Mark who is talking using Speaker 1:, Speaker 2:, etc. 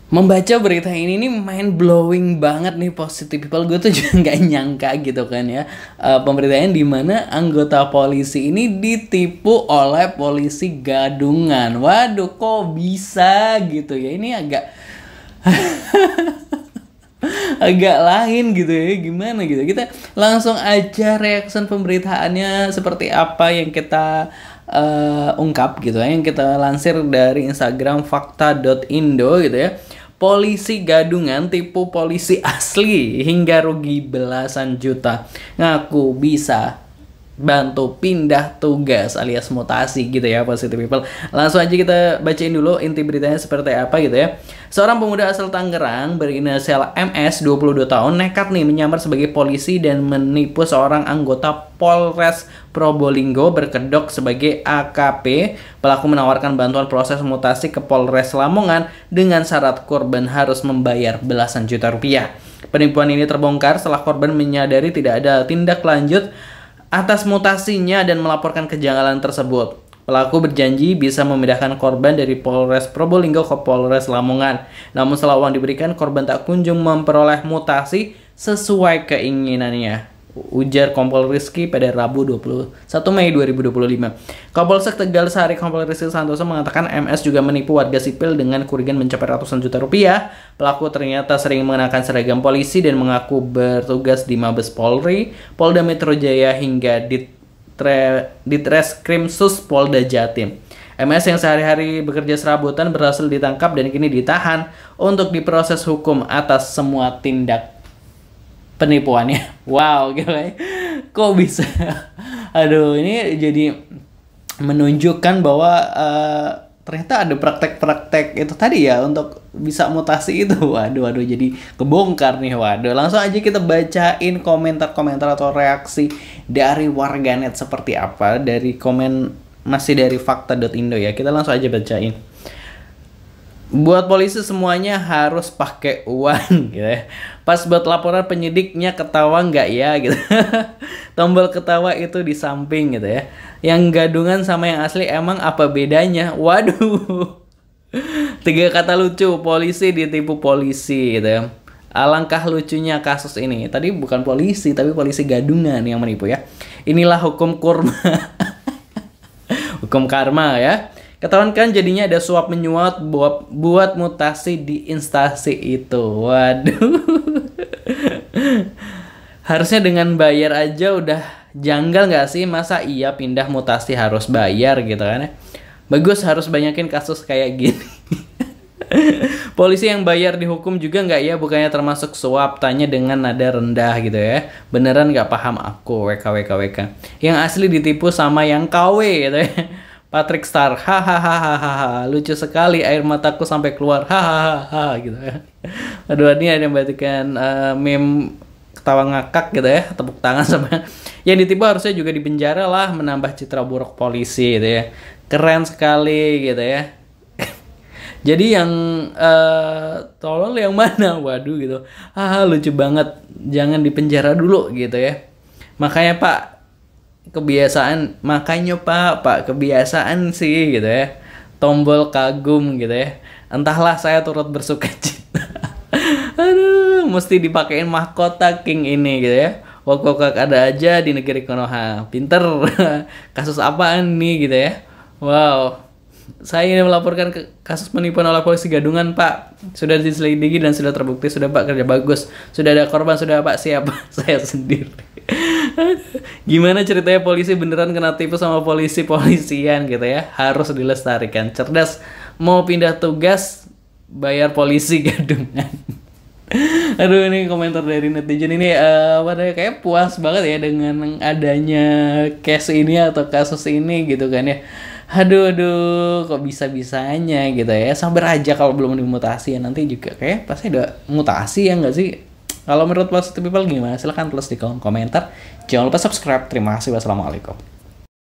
Speaker 1: Membaca berita ini nih mind blowing banget nih Positive People. Gue tuh juga nggak nyangka gitu kan ya. Pemberitaan di mana anggota polisi ini ditipu oleh polisi gadungan. Waduh, kok bisa gitu ya. Ini agak agak lain gitu ya. Gimana gitu. Kita langsung aja reaction pemberitaannya seperti apa yang kita ungkap gitu ya, yang kita lansir dari Instagram fakta.indo gitu ya. Polisi gadungan tipu polisi asli hingga rugi belasan juta. Ngaku bisa bantu pindah tugas alias mutasi gitu ya Positive People. Langsung aja kita bacain dulu inti beritanya seperti apa gitu ya. Seorang pemuda asal Tangerang berinisial MS 22 tahun nekat nih menyamar sebagai polisi dan menipu seorang anggota Polres Probolinggo berkedok sebagai AKP. Pelaku menawarkan bantuan proses mutasi ke Polres Lamongan dengan syarat korban harus membayar belasan juta rupiah. Penipuan ini terbongkar setelah korban menyadari tidak ada tindak lanjut atas mutasinya dan melaporkan kejanggalan tersebut. Pelaku berjanji bisa memindahkan korban dari Polres Probolinggo ke Polres Lamongan. Namun setelah uang diberikan, korban tak kunjung memperoleh mutasi sesuai keinginannya. Ujar Kompol Rizky pada Rabu 21 Mei 2025. Kapolsek Tegal Sari Kompol Rizky Santoso mengatakan MS juga menipu warga sipil dengan kerugian mencapai ratusan juta rupiah. Pelaku ternyata sering mengenakan seragam polisi dan mengaku bertugas di Mabes Polri, Polda Metro Jaya hingga Ditreskrimsus Polda Jatim. MS yang sehari-hari bekerja serabutan berhasil ditangkap dan kini ditahan untuk diproses hukum atas semua tindak penipuannya. Wow, gila. Kok bisa? Aduh, ini jadi menunjukkan bahwa ternyata ada praktek-praktek itu tadi ya untuk bisa mutasi itu. Waduh, jadi kebongkar nih. Waduh, langsung aja kita bacain komentar-komentar atau reaksi dari warganet seperti apa dari komen masih dari fakta.indo ya. Kita langsung aja bacain. Buat polisi semuanya harus pakai uang gitu ya. Pas buat laporan penyidiknya ketawa nggak ya gitu. Tombol ketawa itu di samping gitu ya. Yang gadungan sama yang asli emang apa bedanya? Waduh. 3 kata lucu, polisi ditipu polisi gitu ya. Alangkah lucunya kasus ini. Tadi bukan polisi tapi polisi gadungan yang menipu ya. Inilah hukum kurma. Hukum karma ya. Ketahuan kan jadinya ada suap menyuap buat mutasi di instansi itu. Waduh. Harusnya dengan bayar aja udah janggal nggak sih? Masa iya pindah mutasi harus bayar gitu kan ya? Bagus, harus banyakin kasus kayak gini. Polisi yang bayar dihukum juga nggak ya? Bukannya termasuk suap? Tanya dengan nada rendah gitu ya. Beneran nggak paham aku WK. Yang asli ditipu sama yang KW gitu ya. Patrick Star, hahaha, lucu sekali, air mataku sampai keluar, hahaha, gitu ya. Aduh, ini ada yang batikan meme ketawa ngakak gitu ya, tepuk tangan sama. Yang ditipu harusnya juga dipenjara lah, menambah citra buruk polisi gitu ya. Keren sekali gitu ya. Jadi yang tolol yang mana? Waduh gitu. Lucu banget, jangan dipenjara dulu gitu ya. Makanya Pak, kebiasaan sih gitu ya, tombol kagum gitu ya, entahlah saya turut bersuka cita. Aduh, mesti dipakein mahkota king ini gitu ya. Wok ada aja di negeri Konoha, pinter. Kasus apaan nih gitu ya. Wow, saya ini melaporkan kasus penipuan oleh polisi gadungan Pak, sudah diselidiki dan sudah terbukti. Sudah Pak, kerja bagus. Sudah ada korban, sudah Pak, siapa? Saya sendiri. Gimana ceritanya polisi beneran kena tipu sama polisian gitu ya? Harus dilestarikan. Cerdas, mau pindah tugas bayar polisi gadungan. Aduh, ini komentar dari netizen ini kayak puas banget ya dengan adanya case ini atau kasus ini gitu kan ya. Aduh, kok bisa-bisanya gitu ya. Sabar aja kalau belum dimutasi ya, nanti juga kayak pasti ada mutasi ya nggak sih? Kalau menurut Positive People gimana? Silahkan tulis di kolom komentar. Jangan lupa subscribe. Terima kasih. Wassalamualaikum.